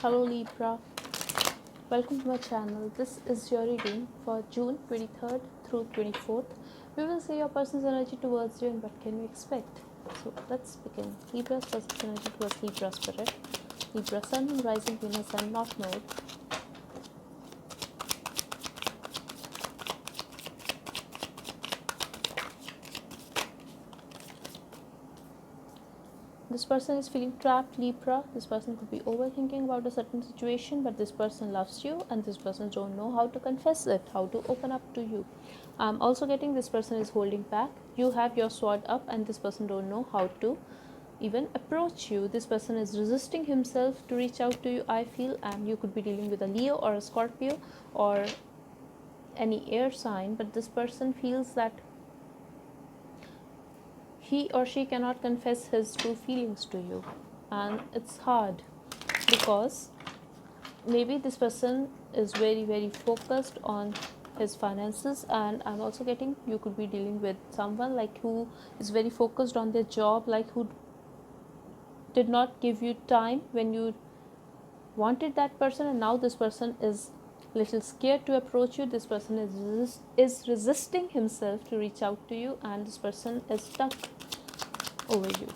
Hello Libra, welcome to my channel. This is your reading for June 23rd through 24th. We will see your person's energy towards you and what can you expect. So let's begin. Libra's person's energy towards Libra Spirit. Libra Sun, Moon, Rising, Venus and North Node. This person is feeling trapped, Libra. This person could be overthinking about a certain situation, but this person loves you and this person don't know how to confess it, how to open up to you. I'm also getting this person is holding back. You have your sword up and this person don't know how to even approach you. This person is resisting himself to reach out to you, I feel, and you could be dealing with a Leo or a Scorpio or any air sign, but this person feels that he or she cannot confess his true feelings to you, and it's hard because maybe this person is very focused on his finances, and I'm also getting you could be dealing with someone like who is very focused on their job, like who did not give you time when you wanted that person, and now this person is little scared to approach you. This person is resisting himself to reach out to you, and this person is stuck over you.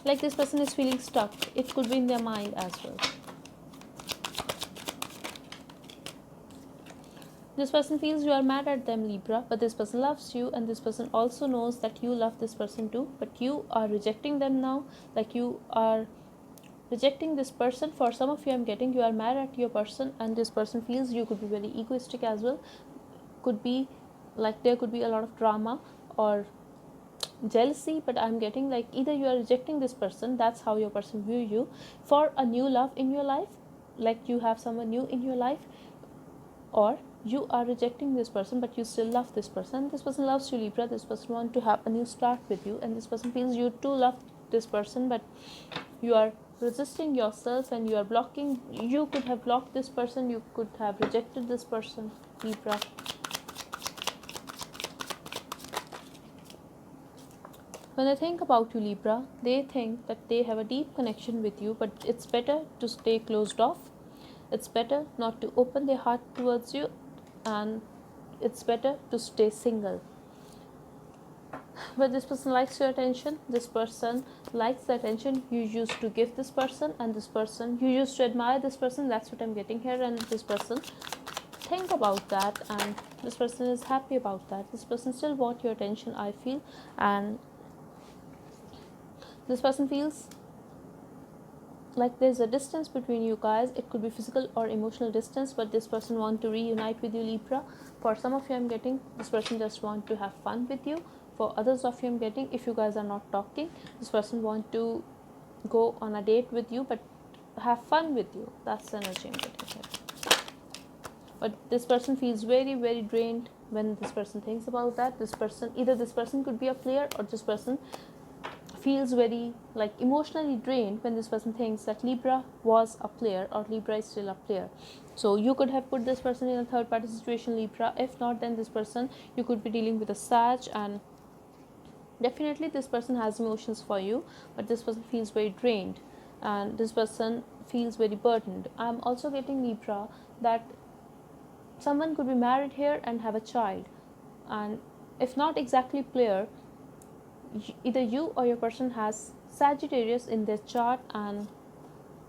Like this person is feeling stuck. It could be in their mind as well. This person feels you are mad at them, Libra, but this person loves you, and this person also knows that you love this person too, but you are rejecting them now. Like you are rejecting this person. For some of you, I'm getting you are mad at your person, and this person feels you could be very egoistic as well. Could be like there could be a lot of drama or jealousy, but I'm getting like either you are rejecting this person, that's how your person view you, for a new love in your life, like you have someone new in your life, or you are rejecting this person but you still love this person. This person loves you, Libra. This person wants to have a new start with you, and this person feels you too love this person, but you are resisting yourself and you are blocking. You could have blocked this person, you could have rejected this person, Libra. When they think about you, Libra, they think that they have a deep connection with you, but it's better to stay closed off. It's better not to open their heart towards you, and it's better to stay single. But this person likes your attention. This person likes the attention you used to give this person, and this person, you used to admire this person. That's what I'm getting here. And this person think about that, and this person is happy about that. This person still wants your attention, I feel, and this person feels like there's a distance between you guys. It could be physical or emotional distance, but this person wants to reunite with you, Libra. For some of you, I'm getting this person just want to have fun with you. For others of you, I'm getting if you guys are not talking, this person want to go on a date with you but have fun with you. That's the energy I'm getting here. But this person feels very drained when this person thinks about that. This person, either this person could be a player, or this person feels very like emotionally drained when this person thinks that Libra was a player or Libra is still a player. So you could have put this person in a third party situation, Libra. If not, then this person, you could be dealing with a Sag, and definitely this person has emotions for you, but this person feels very drained and this person feels very burdened. I'm also getting, Libra, that someone could be married here and have a child, and if not exactly player, either you or your person has Sagittarius in their chart, and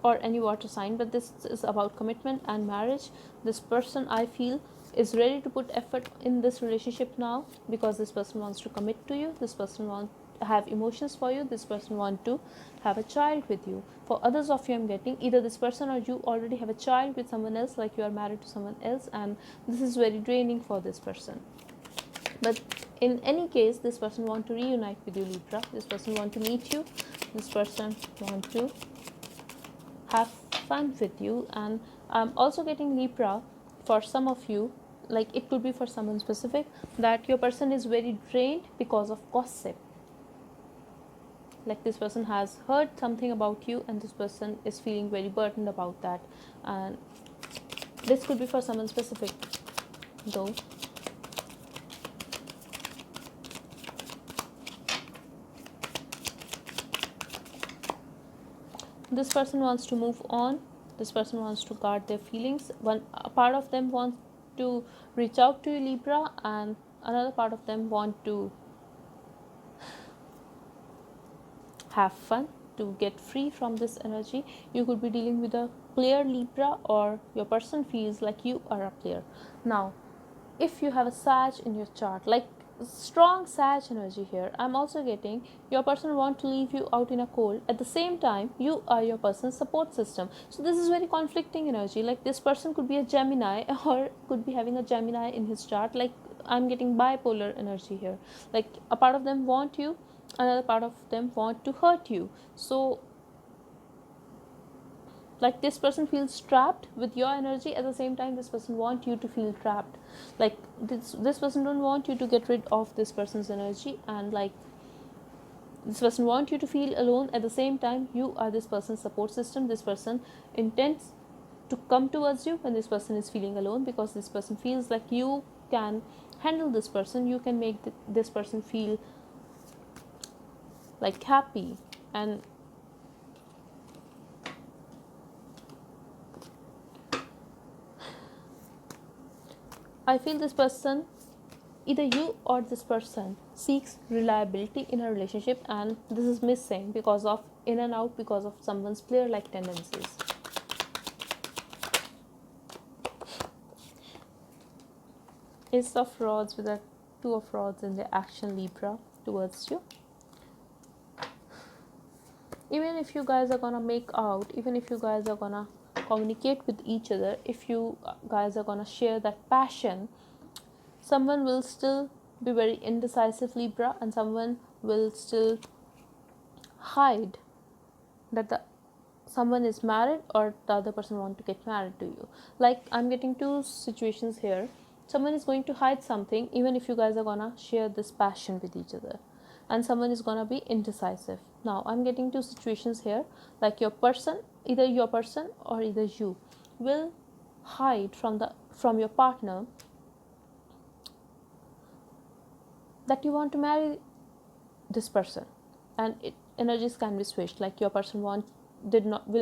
or any water sign, but this is about commitment and marriage. This person, I feel, is ready to put effort in this relationship now, because this person wants to commit to you. This person wants to have emotions for you. This person wants to have a child with you. For others of you, I'm getting either this person or you already have a child with someone else, like you are married to someone else, and this is very draining for this person. But in any case, this person want to reunite with you, Libra. This person want to meet you. This person want to have fun with you. And I'm also getting, Libra, for some of you, like it could be for someone specific, that your person is very drained because of gossip. Like this person has heard something about you and this person is feeling very burdened about that. And this could be for someone specific though. This person wants to move on. This person wants to guard their feelings. A part of them wants to reach out to you, Libra, and another part of them want to have fun, to get free from this energy. You could be dealing with a player, Libra, or your person feels like you are a player. Now, if you have a Sag in your chart, like strong Sag energy here, I'm also getting your person want to leave you out in a cold. At the same time, you are your person's support system. So this is very conflicting energy. Like this person could be a Gemini or could be having a Gemini in his chart. Like I'm getting bipolar energy here. Like a part of them want you, another part of them want to hurt you. So like this person feels trapped with your energy, at the same time this person want you to feel trapped. Like this person don't want you to get rid of this person's energy, and like this person want you to feel alone. At the same time, you are this person's support system. This person intends to come towards you when this person is feeling alone, because this person feels like you can handle this person, you can make this person feel like happy. And I feel this person, either you or this person, seeks reliability in a relationship, and this is missing because of in and out, because of someone's player like tendencies. Ace of Rods with a Two of Rods in the action, Libra, towards you. Even if you guys are gonna make out, even if you guys are gonna communicate with each other, if you guys are gonna share that passion, someone will still be very indecisive, Libra, and someone will still hide that the someone is married or the other person want to get married to you. Like I'm getting two situations here. Someone is going to hide something even if you guys are gonna share this passion with each other, and someone is gonna be indecisive. Now I'm getting two situations here, like your person, either your person or either you will hide from your partner that you want to marry this person, and energies can be switched. Like your person will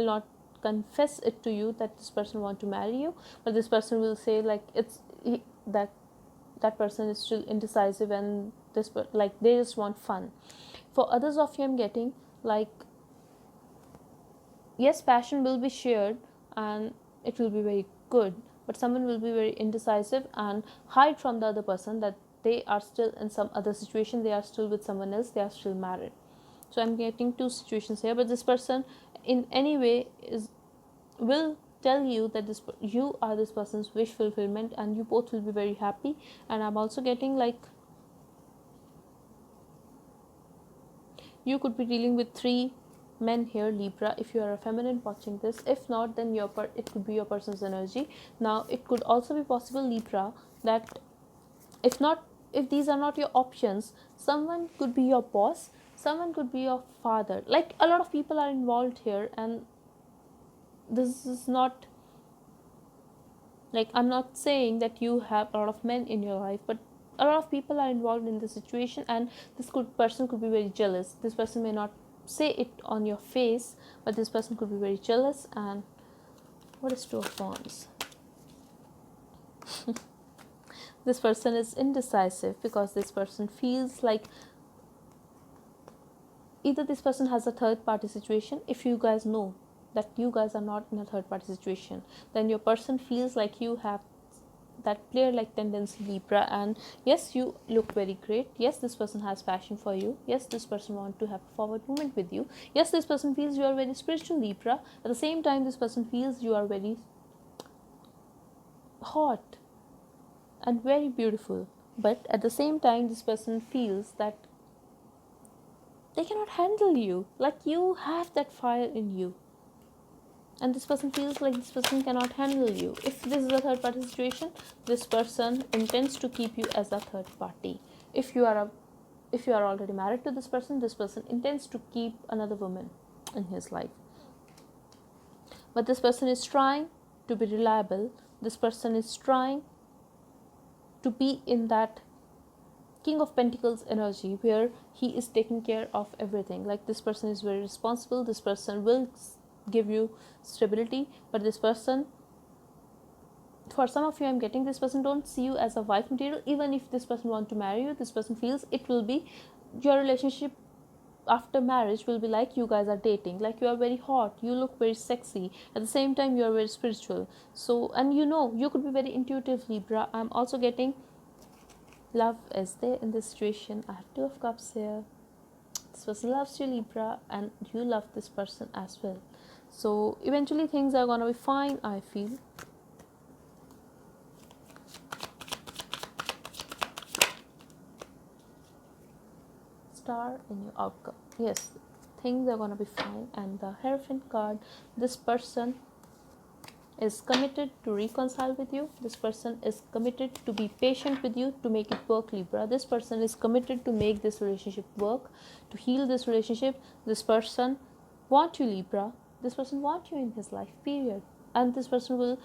not confess it to you that this person want to marry you, but this person will say like that person is still indecisive, and like they just want fun. For others of you, I'm getting like, yes, passion will be shared and it will be very good, but someone will be very indecisive and hide from the other person that they are still in some other situation, they are still with someone else, they are still married. So I'm getting two situations here, but this person in any way will tell you that you are this person's wish fulfillment, and you both will be very happy. And I'm also getting like you could be dealing with three men here, Libra, if you are a feminine watching this. If not, then it could be your person's energy. Now it could also be possible, Libra, that if these are not your options, someone could be your boss, someone could be your father. Like a lot of people are involved here, and this is not like, I'm not saying that you have a lot of men in your life, but a lot of people are involved in this situation, and this person could be very jealous. This person may not say it on your face, but this person could be very jealous. And what is Two of Wands? This person is indecisive because this person feels like either this person has a third party situation. If you guys know that you guys are not in a third party situation, then your person feels like you have that player like tendency, Libra. And yes, you look very great. Yes, this person has passion for you. Yes, this person wants to have a forward movement with you. Yes, this person feels you are very spiritual, Libra. At the same time, this person feels you are very hot and very beautiful. But at the same time, this person feels that they cannot handle you. Like you have that fire in you, and this person feels like this person cannot handle you. If this is a third party situation, this person intends to keep you as a third party. If you are already married to this person intends to keep another woman in his life. But this person is trying to be reliable. This person is trying to be in that King of Pentacles energy, where he is taking care of everything. Like this person is very responsible. This person will give you stability. But this person, for some of you, I'm getting this person don't see you as a wife material. Even if this person want to marry you, this person feels it will be your relationship after marriage will be like you guys are dating, like you are very hot, you look very sexy, at the same time you are very spiritual. So, and you could be very intuitive, Libra. I'm also getting love is there in this situation. I have Two of Cups here. This person loves you, Libra, and you love this person as well. So eventually things are gonna be fine, I feel. Star in your outcome. Yes, things are gonna be fine. And the Hierophant card, this person is committed to reconcile with you. This person is committed to be patient with you, to make it work, Libra. This person is committed to make this relationship work, to heal this relationship. This person want you, Libra. This person want you in his life, period. And this person will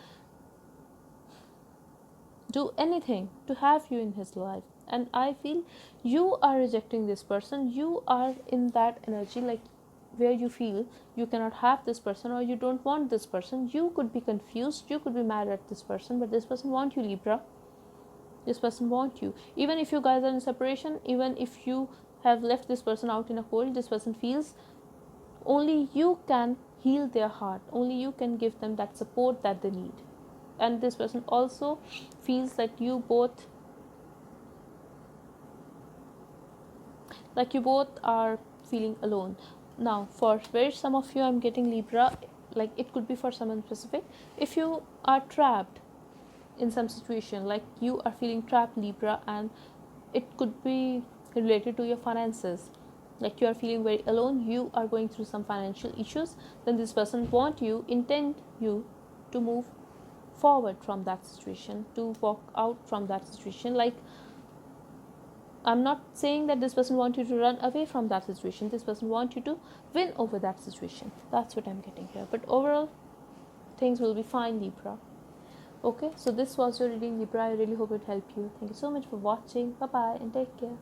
do anything to have you in his life. And I feel you are rejecting this person. You are in that energy, like where you feel you cannot have this person, or you don't want this person. You could be confused, you could be mad at this person, but this person want you, Libra. This person want you. Even if you guys are in separation, even if you have left this person out in a cold, this person feels only you can heal their heart, only you can give them that support that they need. And this person also feels that you both are feeling alone. Now, for where some of you, I'm getting, Libra, like it could be for someone specific. If you are trapped in some situation, like you are feeling trapped, Libra, and it could be related to your finances, like you are feeling very alone, you are going through some financial issues, then this person want you, intend you to move forward from that situation, to walk out from that situation. Like, I'm not saying that this person wants you to run away from that situation. This person wants you to win over that situation. That's what I'm getting here. But overall, things will be fine, Libra. Okay, so this was your reading, Libra. I really hope it helped you. Thank you so much for watching. Bye bye and take care.